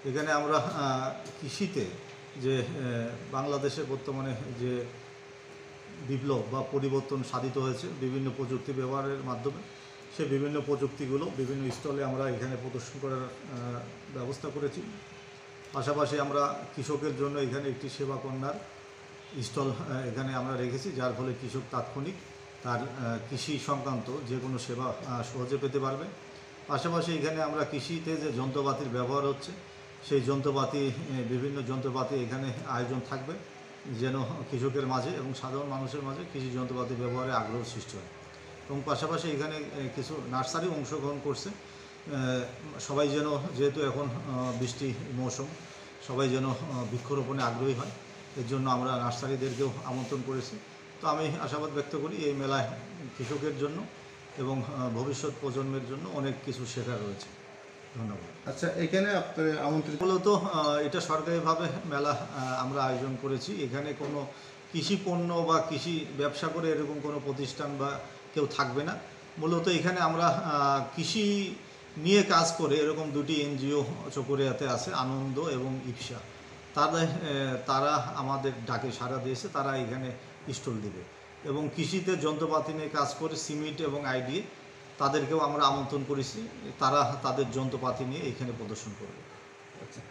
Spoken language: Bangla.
এখানে আমরা কৃষিতে যে বাংলাদেশে বর্তমানে যে বিপ্লব বা পরিবর্তন সাধিত হয়েছে বিভিন্ন প্রযুক্তি ব্যবহারের মাধ্যমে, সে বিভিন্ন প্রযুক্তিগুলো বিভিন্ন স্টলে আমরা এখানে প্রদর্শন করার ব্যবস্থা করেছি। পাশাপাশি আমরা কৃষকের জন্য এখানে একটি সেবা কর্নার স্টল এখানে আমরা রেখেছি, যার ফলে কৃষক তাৎক্ষণিক তার কৃষি সংক্রান্ত যে কোনো সেবা সহজে পেতে পারবে। পাশাপাশি এখানে আমরা কৃষিতে যে যন্ত্রপাতির ব্যবহার হচ্ছে সেই যন্ত্রপাতি, বিভিন্ন যন্ত্রপাতি এখানে আয়োজন থাকবে, যেন কৃষকের মাঝে এবং সাধারণ মানুষের মাঝে কৃষি যন্ত্রপাতি ব্যবহারে আগ্রহ সৃষ্টি হয়। এবং পাশাপাশি এখানে কিছু নার্সারি অংশগ্রহণ করছে। সবাই যেন, যেহেতু এখন বৃষ্টি মৌসুম, সবাই যেন বৃক্ষরোপণে আগ্রহী হয়, এর জন্য আমরা নার্সারিদেরকেও আমন্ত্রণ করেছি। তো আমি আশাবাদ ব্যক্ত করি এই মেলায় কৃষকের জন্য এবং ভবিষ্যৎ প্রজন্মের জন্য অনেক কিছু শেখার রয়েছে। ধন্যবাদ। আচ্ছা, এখানে আপনার আমন্ত্রিত মূলত এটা সরকারিভাবে মেলা আমরা আয়োজন করেছি। এখানে কোনো কৃষি পণ্য বা কৃষি ব্যবসা করে এরকম কোনো প্রতিষ্ঠান বা কেউ থাকবে না। মূলত এখানে আমরা কৃষি নিয়ে কাজ করে এরকম দুটি এনজিও চকরিয়াতে আছে, আনন্দ এবং ইপসা। তারা আমাদের ডাকে সাড়া দিয়েছে, তারা এখানে স্টল দেবে। এবং কৃষিতে যন্ত্রপাতি নিয়ে কাজ করে সিমেন্ট এবং আইডিএ, তাদেরকেও আমরা আমন্ত্রণ করেছি, তারা তাদের যন্ত্রপাতি নিয়ে এখানে প্রদর্শন করবে। আচ্ছা,